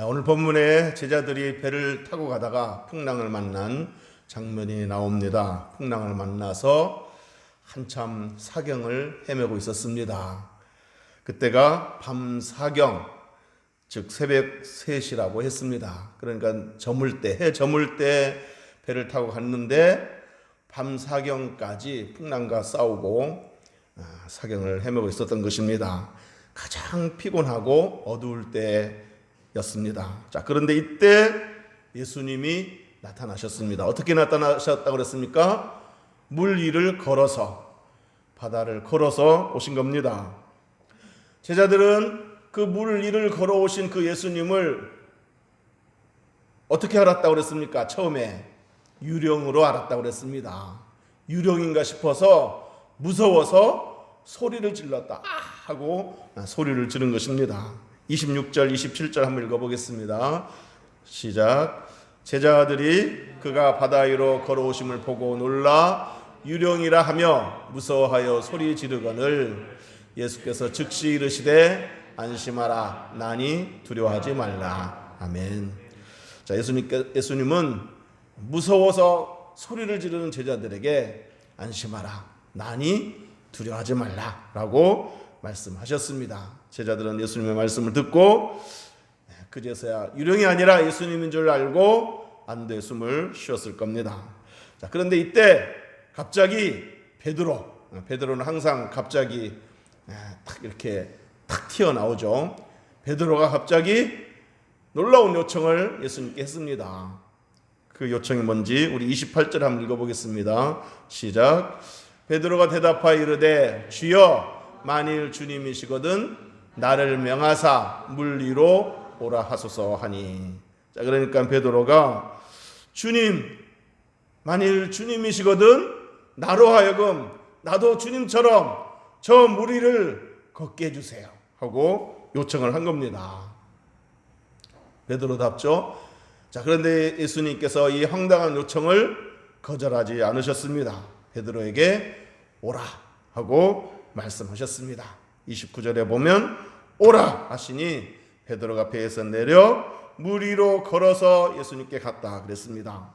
오늘 본문에 제자들이 배를 타고 가다가 풍랑을 만난 장면이 나옵니다. 풍랑을 만나서 한참 사경을 헤매고 있었습니다. 그때가 밤 사경, 즉 새벽 3시라고 했습니다. 그러니까 해 저물 때 배를 타고 갔는데 밤 사경까지 풍랑과 싸우고 사경을 헤매고 있었던 것입니다. 가장 피곤하고 어두울 때였습니다. 자, 그런데 이때 예수님이 나타나셨습니다. 어떻게 나타나셨다고 그랬습니까? 물 위를 걸어서, 바다를 걸어서 오신 겁니다. 제자들은 그 물 위를 걸어오신 그 예수님을 어떻게 알았다고 그랬습니까? 처음에 유령으로 알았다고 그랬습니다. 유령인가 싶어서 무서워서 소리를 질렀다 하고 소리를 지른 것입니다. 26절 27절 한번 읽어보겠습니다. 시작. 제자들이 그가 바다 위로 걸어오심을 보고 놀라 유령이라 하며 무서워하여 소리 지르거늘 예수께서 즉시 이르시되 안심하라 나니 두려워하지 말라. 아멘. 자, 예수님은 무서워서 소리를 지르는 제자들에게 안심하라 나니 두려워하지 말라라고 말씀하셨습니다. 제자들은 예수님의 말씀을 듣고 그제서야 유령이 아니라 예수님인 줄 알고 안도의 숨을 쉬었을 겁니다. 자, 그런데 이때 갑자기 베드로는 항상 갑자기 이렇게 탁 튀어나오죠. 베드로가 갑자기 놀라운 요청을 예수님께 했습니다. 그 요청이 뭔지 우리 28절 한번 읽어보겠습니다. 시작. 베드로가 대답하여 이르되 주여 만일 주님이시거든 나를 명하사 물 위로 오라 하소서 하니. 자, 그러니까 베드로가 주님, 만일 주님이시거든 나로 하여금 나도 주님처럼 저 물 위를 걷게 해주세요 하고 요청을 한 겁니다. 베드로답죠. 자, 그런데 예수님께서 이 황당한 요청을 거절하지 않으셨습니다. 베드로에게 오라 하고 말씀하셨습니다. 29절에 보면 오라 하시니 베드로가 배에서 내려 물 위로 걸어서 예수님께 갔다 그랬습니다.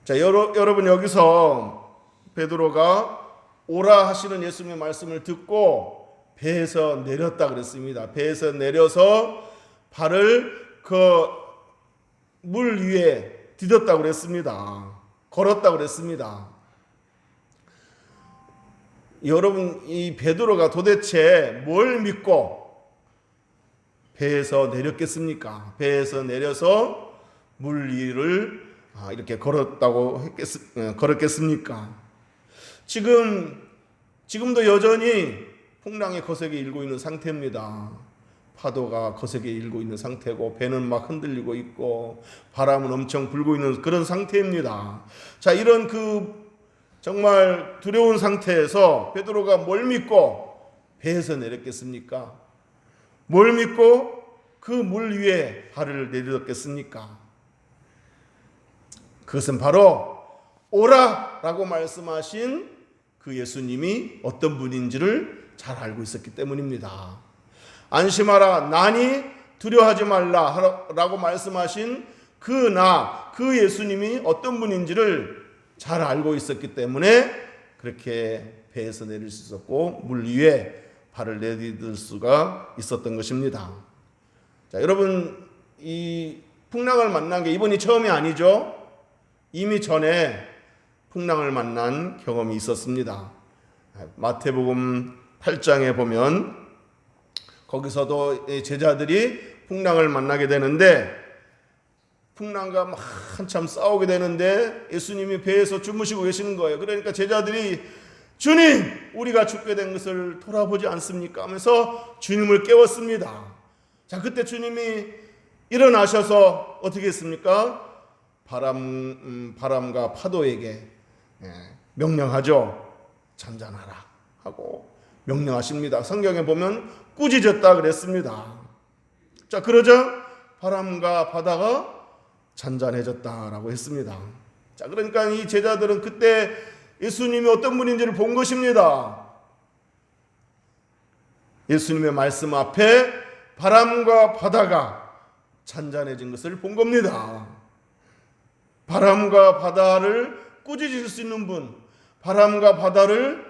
자, 여러분 여기서 베드로가 오라 하시는 예수님의 말씀을 듣고 배에서 내렸다 그랬습니다. 배에서 내려서 발을 그 물 위에 디뎠다고 그랬습니다. 걸었다고 그랬습니다. 여러분, 이 베드로가 도대체 뭘 믿고 배에서 내렸겠습니까? 배에서 내려서 물 위를 이렇게 걸었겠습니까? 지금도 여전히 풍랑의 거세게 일고 있는 상태입니다. 파도가 거세게 일고 있는 상태고 배는 막 흔들리고 있고 바람은 엄청 불고 있는 그런 상태입니다. 자, 이런 정말 두려운 상태에서 베드로가 뭘 믿고 배에서 내렸겠습니까? 뭘 믿고 그 물 위에 발을 내딛었겠습니까? 그것은 바로 오라라고 말씀하신 그 예수님이 어떤 분인지를 잘 알고 있었기 때문입니다. 안심하라 나니 두려워하지 말라 라고 말씀하신 그 예수님이 어떤 분인지를 잘 알고 있었기 때문에 그렇게 배에서 내릴 수 있었고 물 위에 발을 내딛을 수가 있었던 것입니다. 자, 여러분, 이 풍랑을 만난 게 이번이 처음이 아니죠. 이미 전에 풍랑을 만난 경험이 있었습니다. 마태복음 8장에 보면 거기서도 제자들이 풍랑을 만나게 되는데 풍랑과 막 한참 싸우게 되는데 예수님이 배에서 주무시고 계시는 거예요. 그러니까 제자들이 주님, 우리가 죽게 된 것을 돌아보지 않습니까? 하면서 주님을 깨웠습니다. 자, 그때 주님이 일어나셔서 어떻게 했습니까? 바람과 파도에게 명령하죠. 잠잠하라 하고 명령하십니다. 성경에 보면 꾸짖었다 그랬습니다. 자, 그러자 바람과 바다가 잔잔해졌다라고 했습니다. 자, 그러니까 이 제자들은 그때 예수님이 어떤 분인지를 본 것입니다. 예수님의 말씀 앞에 바람과 바다가 잔잔해진 것을 본 겁니다. 바람과 바다를 꾸짖을 수 있는 분, 바람과 바다를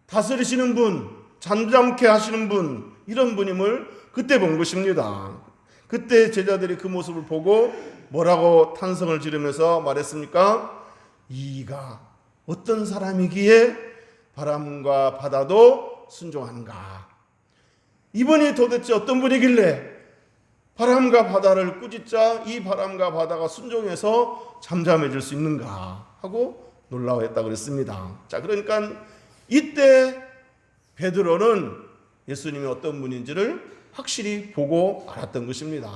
다스리시는 분, 잠잠케 하시는 분, 이런 분임을 그때 본 것입니다. 그때 제자들이 그 모습을 보고 뭐라고 탄성을 지르면서 말했습니까? 이가 어떤 사람이기에 바람과 바다도 순종하는가? 이분이 도대체 어떤 분이길래 바람과 바다를 꾸짖자 이 바람과 바다가 순종해서 잠잠해질 수 있는가 하고 놀라워했다고 그랬습니다. 자, 그러니까 이때 베드로는 예수님이 어떤 분인지를 확실히 보고 알았던 것입니다.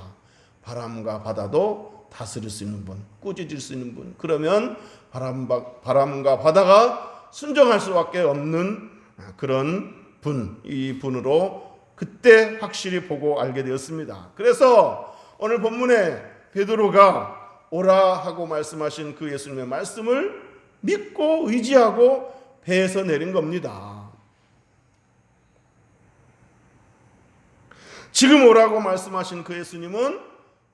바람과 바다도 다스릴 수 있는 분, 꾸짖을 수 있는 분, 그러면 바람과 바다가 순종할 수밖에 없는 그런 분, 이 분으로 그때 확실히 보고 알게 되었습니다. 그래서 오늘 본문에 베드로가 오라 하고 말씀하신 그 예수님의 말씀을 믿고 의지하고 배에서 내린 겁니다. 지금 오라고 말씀하신 그 예수님은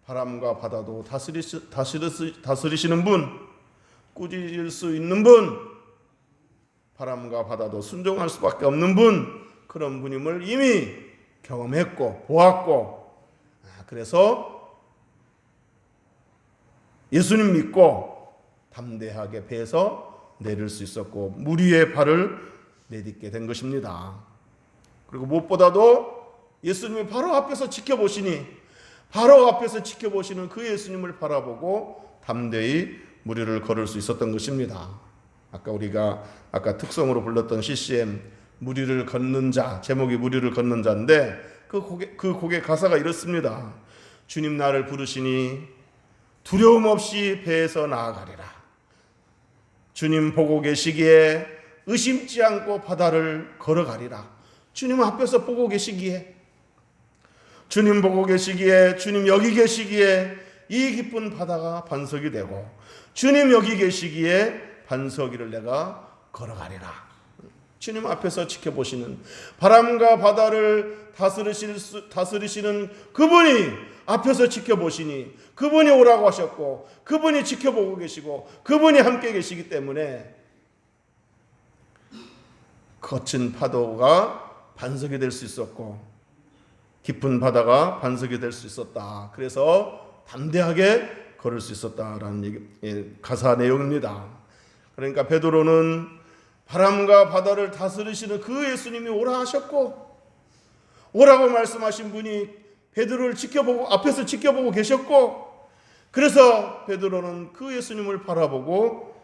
바람과 바다도 다스리시는 분, 꾸짖을 수 있는 분, 바람과 바다도 순종할 수밖에 없는 분, 그런 분임을 이미 경험했고 보았고, 그래서 예수님 믿고 담대하게 배에서 내릴 수 있었고 물 위에 발을 내딛게 된 것입니다. 그리고 무엇보다도 예수님이 바로 앞에서 지켜보시는 그 예수님을 바라보고 담대히 물 위를 걸을 수 있었던 것입니다. 우리가 특성으로 불렀던 CCM 물 위를 걷는 자, 제목이 물 위를 걷는 자인데 그 곡의 가사가 이렇습니다. 주님 나를 부르시니 두려움 없이 배에서 나아가리라. 주님 보고 계시기에 의심치 않고 바다를 걸어가리라. 주님 앞에서 보고 계시기에, 주님 보고 계시기에, 주님 여기 계시기에 이 깊은 바다가 반석이 되고, 주님 여기 계시기에 반석 위를 내가 걸어가리라. 주님 앞에서 지켜보시는, 바람과 바다를 다스리시는 그분이 앞에서 지켜보시니, 그분이 오라고 하셨고 그분이 지켜보고 계시고 그분이 함께 계시기 때문에 거친 파도가 반석이 될 수 있었고 깊은 바다가 반석이 될 수 있었다. 그래서 담대하게 걸을 수 있었다라는 가사 내용입니다. 그러니까 베드로는 바람과 바다를 다스리시는 그 예수님이 오라 하셨고, 오라고 말씀하신 분이 베드로를 앞에서 지켜보고 계셨고, 그래서 베드로는 그 예수님을 바라보고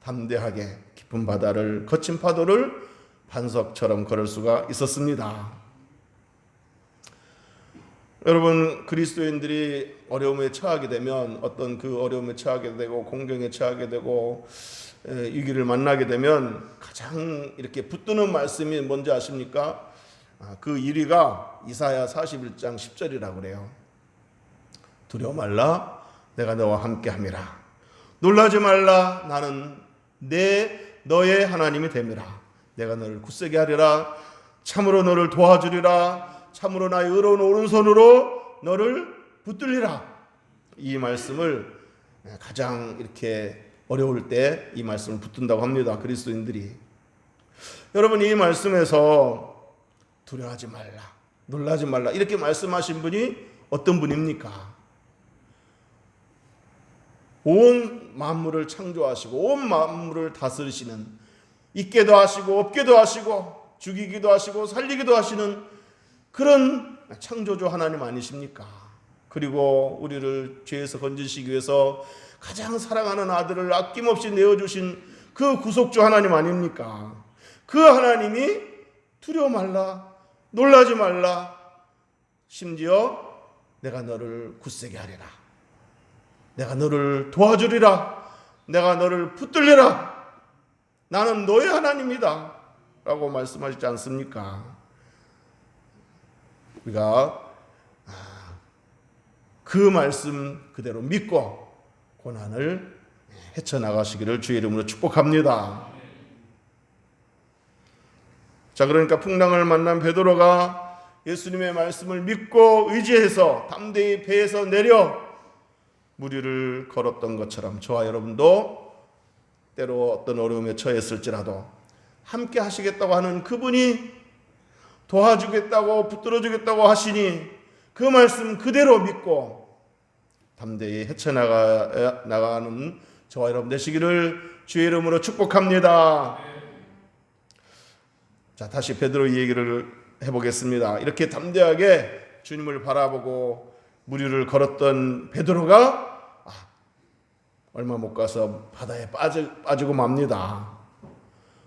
담대하게 깊은 바다를, 거친 파도를 반석처럼 걸을 수가 있었습니다. 여러분, 그리스도인들이 어려움에 처하게 되면, 어떤 그 어려움에 처하게 되고 공경에 처하게 되고 위기를 만나게 되면 가장 이렇게 붙드는 말씀이 뭔지 아십니까? 그 1위가 이사야 41장 10절이라고 그래요. 두려워 말라, 내가 너와 함께 함이라. 놀라지 말라, 나는 너의 하나님이 됨이라. 내가 너를 굳세게 하리라. 참으로 너를 도와주리라. 참으로 나의 의로운 오른손으로 너를 붙들리라. 이 말씀을 가장 이렇게 어려울 때 이 말씀을 붙든다고 합니다. 그리스도인들이. 여러분, 이 말씀에서 두려워하지 말라, 놀라지 말라 이렇게 말씀하신 분이 어떤 분입니까? 온 만물을 창조하시고 온 만물을 다스리시는, 있게도 하시고 없게도 하시고 죽이기도 하시고 살리기도 하시는 그런 창조주 하나님 아니십니까? 그리고 우리를 죄에서 건지시기 위해서 가장 사랑하는 아들을 아낌없이 내어주신 그 구속주 하나님 아닙니까? 그 하나님이 두려워 말라, 놀라지 말라, 심지어 내가 너를 굳세게 하리라, 내가 너를 도와주리라, 내가 너를 붙들리라, 나는 너의 하나님이다 라고 말씀하시지 않습니까? 우리가 그 말씀 그대로 믿고 고난을 헤쳐나가시기를 주의 이름으로 축복합니다. 자, 그러니까 풍랑을 만난 베드로가 예수님의 말씀을 믿고 의지해서 담대히 배에서 내려 무리를 걸었던 것처럼 저와 여러분도 때로 어떤 어려움에 처했을지라도 함께 하시겠다고 하는 그분이 도와주겠다고 붙들어주겠다고 하시니 그 말씀 그대로 믿고 담대히 헤쳐나가는 저와 여러분 되시기를 주의 이름으로 축복합니다. 자, 다시 베드로 얘기를 해보겠습니다. 이렇게 담대하게 주님을 바라보고 무리를 걸었던 베드로가 얼마 못 가서 바다에 빠지고 맙니다.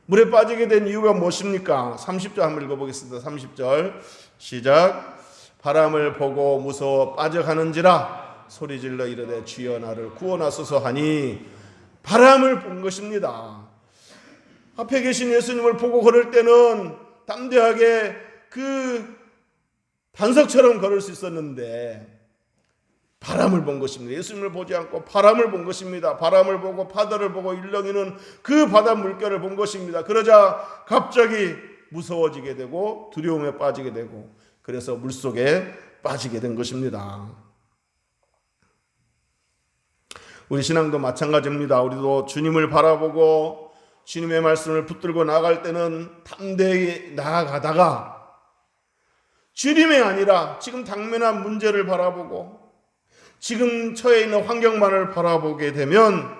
물에 빠지게 된 이유가 무엇입니까? 30절 한번 읽어보겠습니다. 30절 시작. 바람을 보고 무서워 빠져가는지라 소리질러 이르되 주여 나를 구원하소서 하니 바람을 본 것입니다. 앞에 계신 예수님을 보고 걸을 때는 담대하게 그 반석처럼 걸을 수 있었는데 바람을 본 것입니다. 예수님을 보지 않고 바람을 본 것입니다. 바람을 보고 바다를 보고 일렁이는 그 바다 물결을 본 것입니다. 그러자 갑자기 무서워지게 되고 두려움에 빠지게 되고 그래서 물속에 빠지게 된 것입니다. 우리 신앙도 마찬가지입니다. 우리도 주님을 바라보고 주님의 말씀을 붙들고 나아갈 때는 담대히 나아가다가 주님이 아니라 지금 당면한 문제를 바라보고 지금 처해 있는 환경만을 바라보게 되면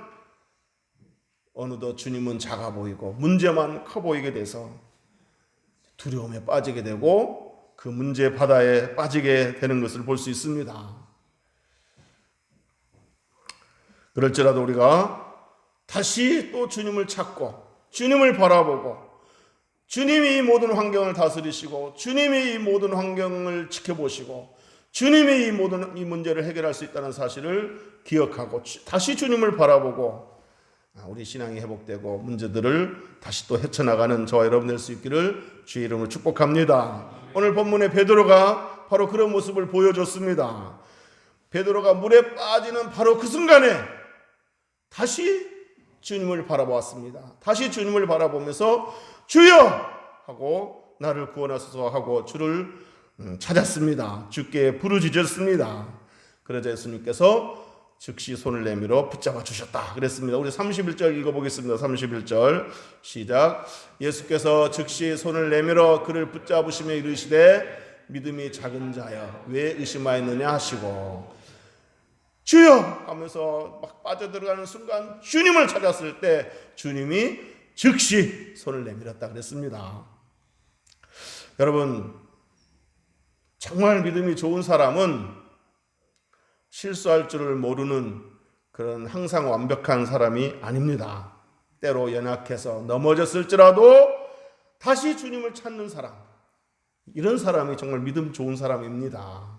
어느덧 주님은 작아 보이고 문제만 커 보이게 돼서 두려움에 빠지게 되고 그 문제 바다에 빠지게 되는 것을 볼 수 있습니다. 그럴지라도 우리가 다시 또 주님을 찾고 주님을 바라보고 주님이 이 모든 환경을 다스리시고 주님이 이 모든 환경을 지켜보시고 주님이 이 모든 이 문제를 해결할 수 있다는 사실을 기억하고 다시 주님을 바라보고 우리 신앙이 회복되고 문제들을 다시 또 헤쳐나가는 저와 여러분 될 수 있기를 주의 이름으로 축복합니다. 오늘 본문의 베드로가 바로 그런 모습을 보여줬습니다. 베드로가 물에 빠지는 바로 그 순간에 다시 주님을 바라보았습니다. 다시 주님을 바라보면서 주여 하고 나를 구원하소서 하고 주를 찾았습니다. 주께 부르짖었습니다. 그러자 예수님께서 즉시 손을 내밀어 붙잡아 주셨다 그랬습니다. 우리 31절 읽어보겠습니다. 31절 시작. 예수께서 즉시 손을 내밀어 그를 붙잡으시며 이르시되 믿음이 작은 자여 왜 의심하였느냐 하시고 주여 하면서 막 빠져들어가는 순간 주님을 찾았을 때 주님이 즉시 손을 내밀었다 그랬습니다. 여러분 정말 믿음이 좋은 사람은 실수할 줄을 모르는 그런 항상 완벽한 사람이 아닙니다. 때로 연약해서 넘어졌을지라도 다시 주님을 찾는 사람, 이런 사람이 정말 믿음 좋은 사람입니다.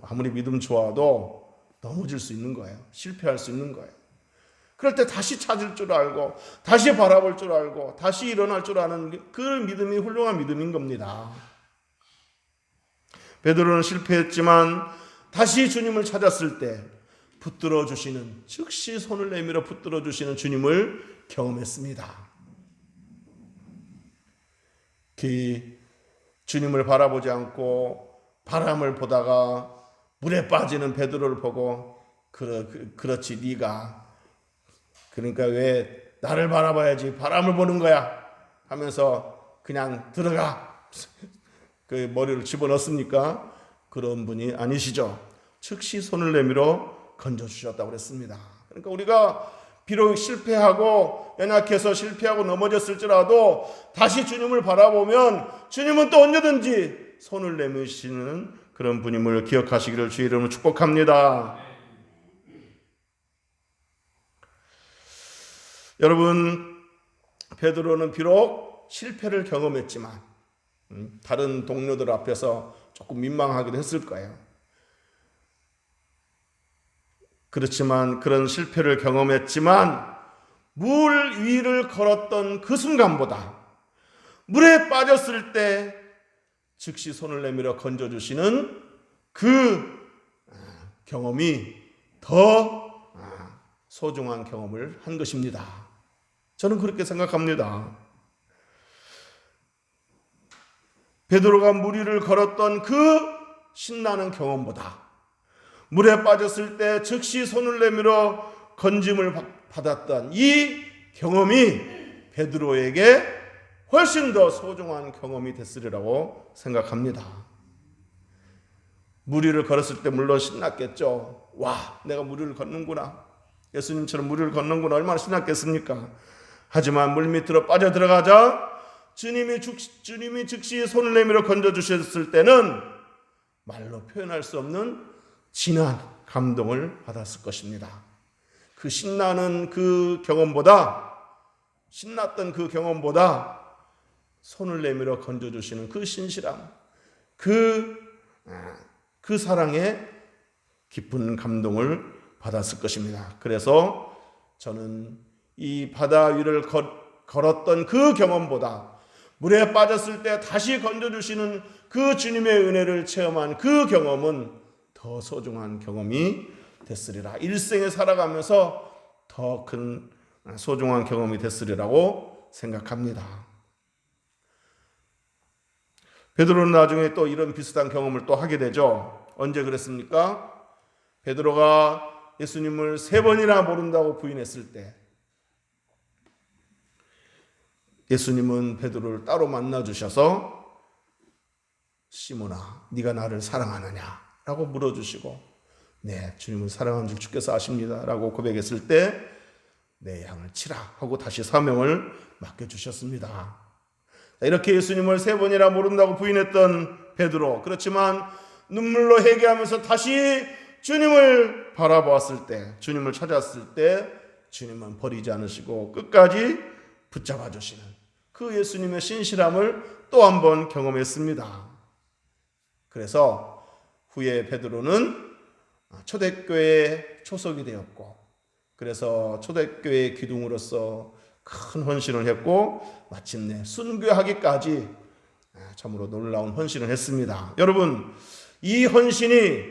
아무리 믿음 좋아도 넘어질 수 있는 거예요. 실패할 수 있는 거예요. 그럴 때 다시 찾을 줄 알고 다시 바라볼 줄 알고 다시 일어날 줄 아는 그 믿음이 훌륭한 믿음인 겁니다. 베드로는 실패했지만 다시 주님을 찾았을 때 붙들어 주시는 즉시 손을 내밀어 붙들어 주시는 주님을 경험했습니다. 그 주님을 바라보지 않고 바람을 보다가 물에 빠지는 베드로를 보고 그렇지 네가 그러니까 왜 나를 바라봐야지 바람을 보는 거야 하면서 그냥 들어가 그 머리를 집어넣습니까? 그런 분이 아니시죠. 즉시 손을 내밀어 건져주셨다고 그랬습니다. 그러니까 우리가 비록 실패하고 연약해서 실패하고 넘어졌을지라도 다시 주님을 바라보면 주님은 또 언제든지 손을 내미시는 그런 분임을 기억하시기를 주의 이름으로 축복합니다. 여러분 베드로는 비록 실패를 경험했지만 다른 동료들 앞에서 조금 민망하기도 했을 거예요. 그렇지만 그런 실패를 경험했지만 물 위를 걸었던 그 순간보다 물에 빠졌을 때 즉시 손을 내밀어 건져주시는 그 경험이 더 소중한 경험을 한 것입니다. 저는 그렇게 생각합니다. 베드로가 물 위를 걸었던 그 신나는 경험보다 물에 빠졌을 때 즉시 손을 내밀어 건짐을 받았던 이 경험이 베드로에게 훨씬 더 소중한 경험이 됐으리라고 생각합니다. 물 위를 걸었을 때 물론 신났겠죠. 와, 내가 물 위를 걷는구나. 예수님처럼 물 위를 걷는구나. 얼마나 신났겠습니까? 하지만 물 밑으로 빠져 들어가자 주님이 즉시 손을 내밀어 건져주셨을 때는 말로 표현할 수 없는 진한 감동을 받았을 것입니다. 그 신났던 그 경험보다 손을 내밀어 건져주시는 그 신실함, 그 사랑에 깊은 감동을 받았을 것입니다. 그래서 저는 이 바다 위를 걸었던 그 경험보다 물에 빠졌을 때 다시 건져주시는 그 주님의 은혜를 체험한 그 경험은 더 소중한 경험이 됐으리라. 일생에 살아가면서 더 큰 소중한 경험이 됐으리라고 생각합니다. 베드로는 나중에 또 이런 비슷한 경험을 또 하게 되죠. 언제 그랬습니까? 베드로가 예수님을 3번이나 모른다고 부인했을 때 예수님은 베드로를 따로 만나 주셔서 시몬아, 네가 나를 사랑하느냐? 라고 물어주시고 네, 주님을 사랑하는 줄 주께서 아십니다. 라고 고백했을 때 내 양을 치라 하고 다시 사명을 맡겨주셨습니다. 이렇게 예수님을 3번이나 모른다고 부인했던 베드로, 그렇지만 눈물로 회개하면서 다시 주님을 바라보았을 때, 주님을 찾았을 때 주님은 버리지 않으시고 끝까지 붙잡아 주시는 그 예수님의 신실함을 또 한 번 경험했습니다. 그래서 후에 베드로는 초대교회의 초석이 되었고, 그래서 초대교회의 기둥으로서 큰 헌신을 했고 마침내 순교하기까지 참으로 놀라운 헌신을 했습니다. 여러분, 이 헌신이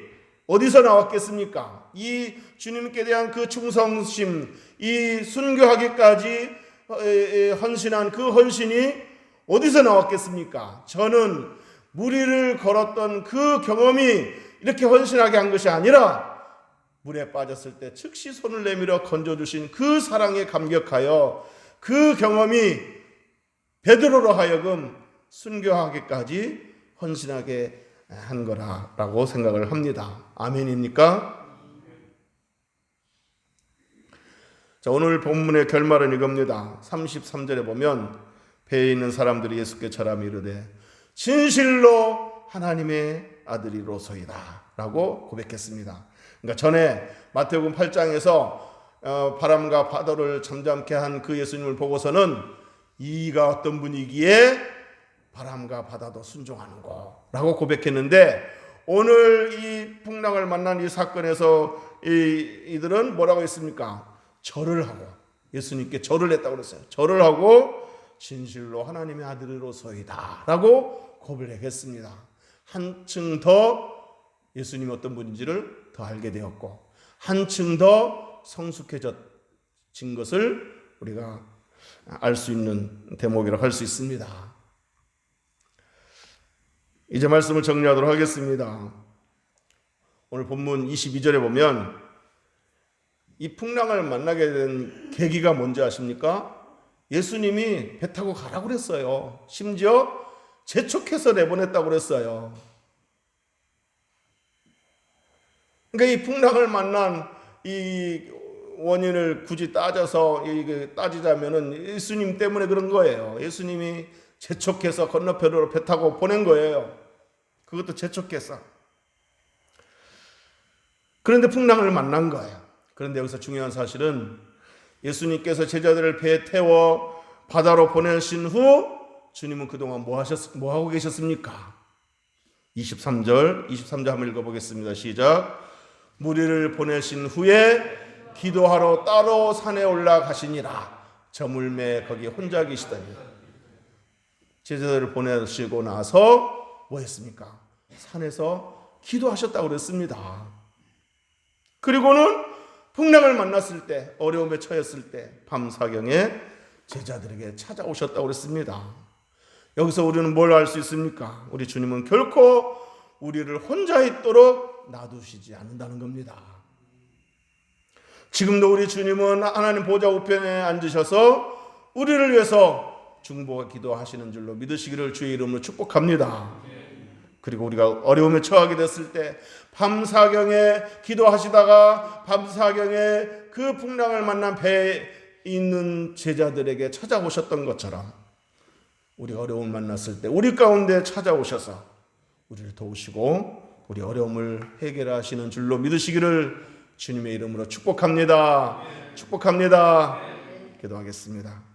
어디서 나왔겠습니까? 이 주님께 대한 그 충성심, 이 순교하기까지 헌신한 그 헌신이 어디서 나왔겠습니까? 저는 물 위를 걸었던 그 경험이 이렇게 헌신하게 한 것이 아니라 물에 빠졌을 때 즉시 손을 내밀어 건져주신 그 사랑에 감격하여 그 경험이 베드로로 하여금 순교하기까지 헌신하게 한 거라고 생각을 합니다. 아멘입니까? 자, 오늘 본문의 결말은 이겁니다. 33절에 보면 배에 있는 사람들이 예수께 절하며 이르되 진실로 하나님의 아들이로소이다 라고 고백했습니다. 그러니까 전에 마태복음 8장에서 바람과 파도를 잠잠케 한 그 예수님을 보고서는 이가 어떤 분이기에 바람과 바다도 순종하는 거라고 고백했는데, 오늘 이 풍랑을 만난 이 사건에서 이들은 뭐라고 했습니까? 절을 하고 예수님께 절을 했다고 그랬어요. 절을 하고 진실로 하나님의 아들이로소이다 라고 고백했습니다. 한층 더 예수님이 어떤 분인지를 더 알게 되었고 한층 더 성숙해진 것을 우리가 알 수 있는 대목이라고 할 수 있습니다. 이제 말씀을 정리하도록 하겠습니다. 오늘 본문 22절에 보면 이 풍랑을 만나게 된 계기가 뭔지 아십니까? 예수님이 배 타고 가라고 그랬어요. 심지어 재촉해서 내보냈다고 그랬어요. 그러니까 이 풍랑을 만난 이 원인을 굳이 따지자면은 예수님 때문에 그런 거예요. 예수님이 재촉해서 건너편으로 배 타고 보낸 거예요. 그것도 재촉해서. 그런데 풍랑을 만난 거예요. 그런데 여기서 중요한 사실은 예수님께서 제자들을 배에 태워 바다로 보내신 후 주님은 그동안 뭐 하고 계셨습니까? 23절 한번 읽어보겠습니다. 시작. 무리를 보내신 후에 기도하러 따로 산에 올라가시니라. 저물매 거기 혼자 계시더니. 제자들을 보내시고 나서 뭐 했습니까? 산에서 기도하셨다고 그랬습니다. 그리고는 풍랑을 만났을 때, 어려움에 처했을 때 밤사경에 제자들에게 찾아오셨다고 그랬습니다. 여기서 우리는 뭘 알 수 있습니까? 우리 주님은 결코 우리를 혼자 있도록 놔두시지 않는다는 겁니다. 지금도 우리 주님은 하나님 보좌 우편에 앉으셔서 우리를 위해서 중보와 기도하시는 줄로 믿으시기를 주의 이름으로 축복합니다. 그리고 우리가 어려움에 처하게 됐을 때 밤사경에 기도하시다가 밤사경에 그 풍랑을 만난 배에 있는 제자들에게 찾아오셨던 것처럼 우리 어려움을 만났을 때 우리 가운데 찾아오셔서 우리를 도우시고 우리 어려움을 해결하시는 줄로 믿으시기를 주님의 이름으로 축복합니다. 축복합니다. 기도하겠습니다.